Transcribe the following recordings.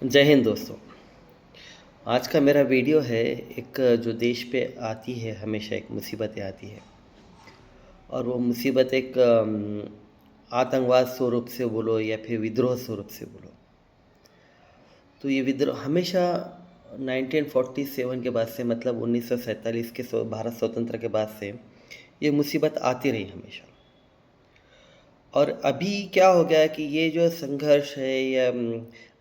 जय हिंद दोस्तों। आज का मेरा वीडियो है एक जो देश पे आती है, हमेशा एक मुसीबतें आती है और वो मुसीबत एक आतंकवाद स्वरूप से बोलो या फिर विद्रोह स्वरूप से बोलो। तो ये विद्रोह हमेशा 1947 के बाद से, मतलब 1947 के भारत स्वतंत्र के बाद से ये मुसीबत आती रही हमेशा। और अभी क्या हो गया है कि ये जो संघर्ष है या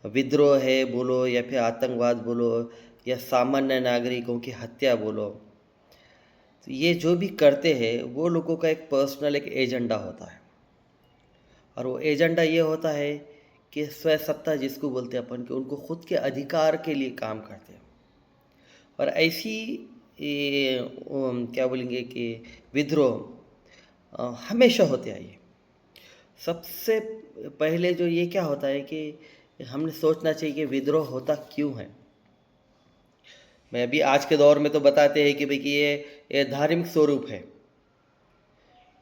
विद्रोह है बोलो या फिर आतंकवाद बोलो या सामान्य नागरिकों की हत्या बोलो, तो ये जो भी करते हैं वो लोगों का एक पर्सनल एक एजेंडा होता है। और वो एजेंडा ये होता है कि स्व सत्ता जिसको बोलते हैं अपन, कि उनको खुद के अधिकार के लिए काम करते हैं। और ऐसी क्या बोलेंगे कि विद्रोह हमेशा होते आए। सबसे पहले जो ये क्या होता है कि हमने सोचना चाहिए कि विद्रोह होता क्यों है। मैं अभी आज के दौर में तो बताते हैं कि भाई कि ये धार्मिक स्वरूप है,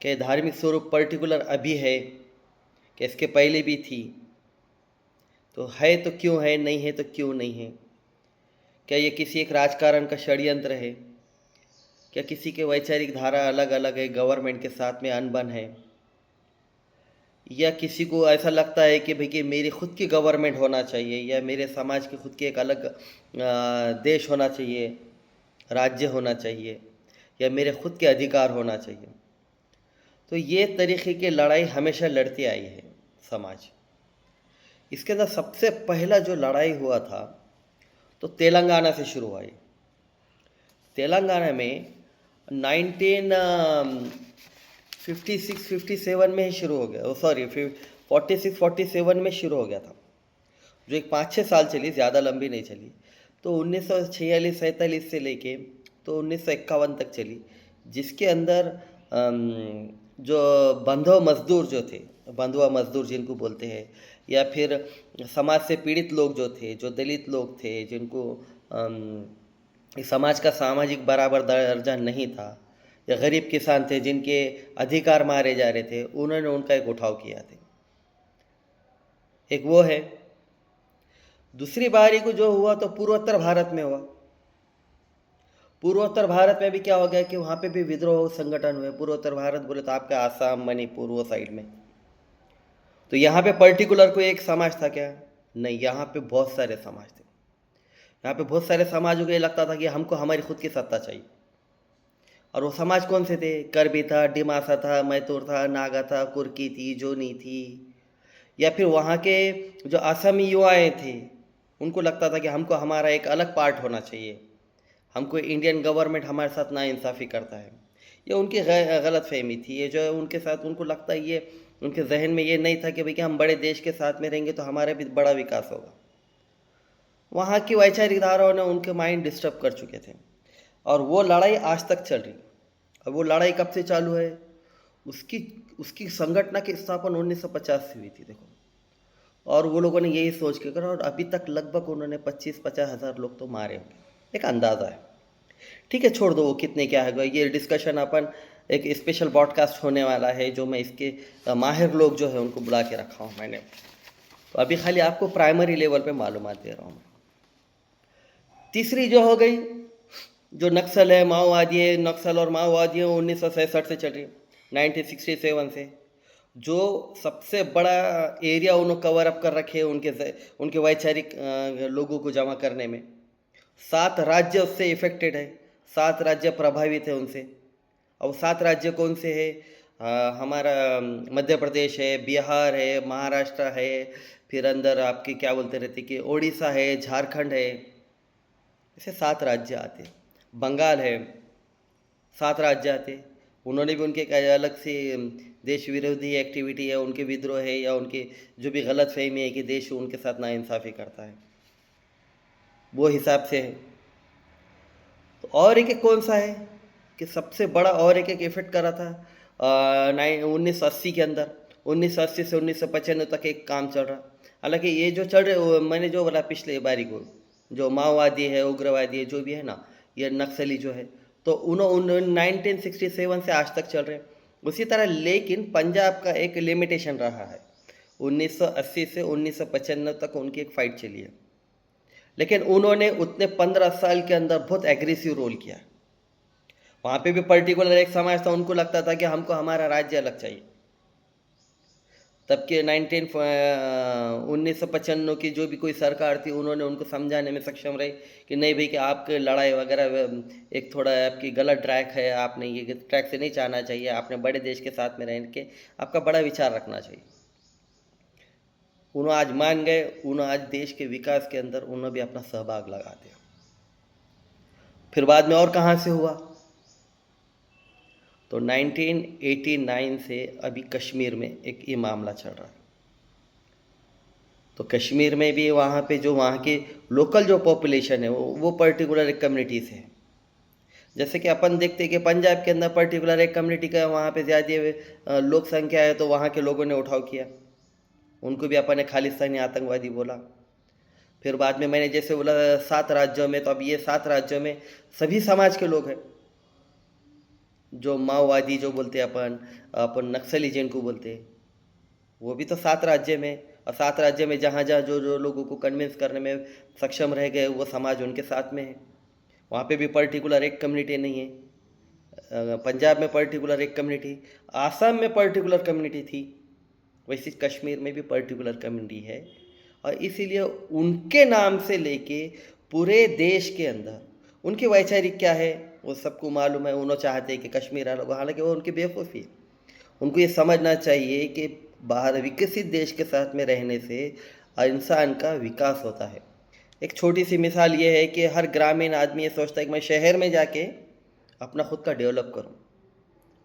कि धार्मिक स्वरूप पर्टिकुलर अभी है, कि इसके पहले भी थी। तो है तो क्यों है, नहीं है तो क्यों नहीं है। क्या ये किसी एक राजकारण का षड्यंत्र है? क्या किसी के वैचारिक धारा अलग अलग है, गवर्नमेंट के साथ में अनबन है? या किसी को ऐसा लगता है कि भाई कि मेरी खुद की गवर्नमेंट होना चाहिए या मेरे समाज की खुद की एक अलग देश होना चाहिए, राज्य होना चाहिए, या मेरे खुद के अधिकार होना चाहिए। तो ये तरीके की लड़ाई हमेशा लड़ती आई है समाज। इसके अंदर सबसे पहला जो लड़ाई हुआ था तो तेलंगाना से शुरू हुई। तेलंगाना में 1956-57 में ही शुरू हो गया, सॉरी 46-47 में शुरू हो गया था, जो एक 5-6 साल चली, ज़्यादा लंबी नहीं चली। तो 1946-47 से लेके तो 1951 तक चली, जिसके अंदर जो बंधुआ मजदूर जो थे, बंधुआ मजदूर जिनको बोलते हैं, या फिर समाज से पीड़ित लोग जो थे, जो दलित लोग थे, जिनको इस समाज का सामाजिक बराबर दर्जा नहीं था, या गरीब किसान थे जिनके अधिकार मारे जा रहे थे, उन्होंने उनका एक उठाव किया था। एक वो है। दूसरी बारी को जो हुआ तो पूर्वोत्तर भारत में हुआ। पूर्वोत्तर भारत में भी क्या हो गया कि वहाँ पे भी विद्रोह संगठन हुए। पूर्वोत्तर भारत बोले तो आपका आसाम, मणिपुर, वो साइड में। तो यहाँ पे पर्टिकुलर कोई एक समाज था क्या? नहीं, यहाँ पे बहुत सारे समाज थे। यहाँ पे बहुत सारे समाजों को ये लगता था कि हमको हमारी खुद की सत्ता चाहिए। और वो समाज कौन से थे? करबी था, डिमासा था, मैतूर था, नागा था, कुर्की थी, जोनी थी। या फिर वहाँ के जो असमी युवाएँ थे, उनको लगता था कि हमको हमारा एक अलग पार्ट होना चाहिए, हमको इंडियन गवर्नमेंट हमारे साथ नाइंसाफ़ी करता है। ये उनकी गलत फहमी थी। ये जो उनके साथ उनको लगता है, ये उनके जहन में ये नहीं था कि भाई कि हम बड़े देश के साथ में रहेंगे तो हमारा भी बड़ा विकास होगा। वहाँ की वैचारिक धाराओं ने उनके माइंड डिस्टर्ब कर चुके थे। और वो लड़ाई आज तक चल रही। और वो लड़ाई कब से चालू है? उसकी उसकी संगठन की स्थापना 1950 से हुई थी, देखो। और वो लोगों ने यही सोच के करा, और अभी तक लगभग उन्होंने 25-50 हज़ार लोग तो मारे होंगे, एक अंदाज़ा है। ठीक है, छोड़ दो वो कितने क्या है, ये डिस्कशन अपन एक स्पेशल पॉडकास्ट होने वाला है, जो मैं इसके माहिर लोग जो है उनको बुला के रखा हूँ मैंने। तो अभी खाली आपको प्राइमरी लेवल पे मालूमात दे रहा हूँ। तीसरी जो हो गई, जो नक्सल है, माओवादी है, नक्सल और माओवादी है, 1967 से चल रही है, 1967 से। जो सबसे बड़ा एरिया उन्होंने कवर अप कर रखे हैं उनके वैचारिक लोगों को जमा करने में। 7 राज्य उससे इफेक्टेड है, 7 राज्य प्रभावित है उनसे। अब 7 राज्य कौन से है? हमारा मध्य प्रदेश है, बिहार है, महाराष्ट्र है, फिर अंदर आपके क्या बोलते रहते कि उड़ीसा है, झारखंड है। ऐसे 7 राज्य आते हैं। बंगाल है, 7 राज्य आते हैं। उन्होंने भी उनके एक अलग से देश विरोधी एक्टिविटी है, उनके विद्रोह है, या उनके जो भी गलत फहमी है कि देश उनके साथ नाइंसाफ़ी करता है, वो हिसाब से है। तो और एक कौन सा है कि सबसे बड़ा और एक इफेक्ट करा था 1980 के अंदर। 1980 से 1995 तक एक काम चल रहा। हालांकि ये जो चल रहे, मैंने जो बोला पिछले बारी को, जो माओवादी है, उग्रवादी है, जो भी है ना, ये नक्सली जो है, तो उन्होंने 1967 से आज तक चल रहे। उसी तरह लेकिन पंजाब का एक लिमिटेशन रहा है। 1980 से 1995 तक उनकी एक फ़ाइट चली है। लेकिन उन्होंने उतने 15 साल के अंदर बहुत एग्रेसिव रोल किया। वहाँ पे भी पर्टिकुलर एक समाज था, उनको लगता था कि हमको हमारा राज्य अलग चाहिए। तब के 1995 की जो भी कोई सरकार थी, उन्होंने उनको समझाने में सक्षम रही कि नहीं भाई, कि आपके लड़ाई वगैरह एक थोड़ा आपकी गलत ट्रैक है, आपने ये ट्रैक से नहीं जाना चाहिए, आपने बड़े देश के साथ में रह के आपका बड़ा विचार रखना चाहिए। उन्होंने आज मान गए, उन्होंने आज देश के विकास के अंदर उन्होंने भी अपना सहभाग लगा दिया। फिर बाद में और कहाँ से हुआ, तो 1989 से अभी कश्मीर में एक ये मामला चल रहा है। तो कश्मीर में भी वहाँ पे जो वहाँ की लोकल जो पॉपुलेशन है वो पर्टिकुलर एक कम्युनिटी से है। जैसे कि अपन देखते हैं कि पंजाब के अंदर पर्टिकुलर एक कम्युनिटी का वहाँ पे ज़्यादा लोक संख्या है, तो वहाँ के लोगों ने उठाव किया, उनको भी अपन ने खालिस्तानी आतंकवादी बोला। फिर बाद में मैंने जैसे बोला 7 राज्यों में, तो अब ये 7 राज्यों में सभी समाज के लोग हैं। जो माओवादी जो बोलते हैं अपन नक्सली जिनको बोलते हैं, वो भी तो 7 राज्य में, और 7 राज्य में जहाँ जहाँ जो जो लोगों को कन्विंस करने में सक्षम रह गए, वो समाज उनके साथ में है। वहाँ पे भी पर्टिकुलर एक कम्युनिटी नहीं है। पंजाब में पर्टिकुलर एक कम्युनिटी, आसाम में पर्टिकुलर कम्युनिटी थी, वैसे कश्मीर में भी पर्टिकुलर कम्युनिटी है। और इसीलिए उनके नाम से लेके पूरे देश के अंदर उनकी वैचारिक क्या है वो सबको मालूम है। उन्होंने चाहते हैं कि कश्मीर अलग, हालांकि वो उनकी बेवकूफ़ी है। उनको ये समझना चाहिए कि बाहर विकसित देश के साथ में रहने से इंसान का विकास होता है। एक छोटी सी मिसाल ये है कि हर ग्रामीण आदमी ये सोचता है कि मैं शहर में जाके अपना खुद का डेवलप करूं।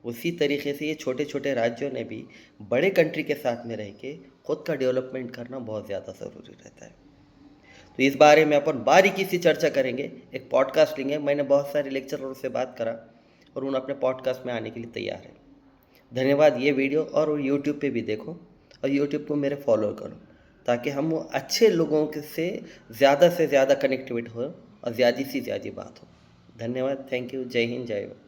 उसी तरीके से ये छोटे छोटे राज्यों ने भी बड़े कंट्री के साथ में रह के खुद का डेवलपमेंट करना बहुत ज़्यादा ज़रूरी रहता है। तो इस बारे में अपन बारीकी से चर्चा करेंगे, एक पॉडकास्ट लेंगे। मैंने बहुत सारे लेक्चररों से बात करा और उन्होंने अपने पॉडकास्ट में आने के लिए तैयार है। धन्यवाद। ये वीडियो और यूट्यूब पे भी देखो, और यूट्यूब को मेरे फॉलो करो, ताकि हम अच्छे लोगों से ज़्यादा कनेक्टिविट हो और ज़्यादा से ज़्यादा बात हो। धन्यवाद। Thank you. जय हिंद, जय भारत।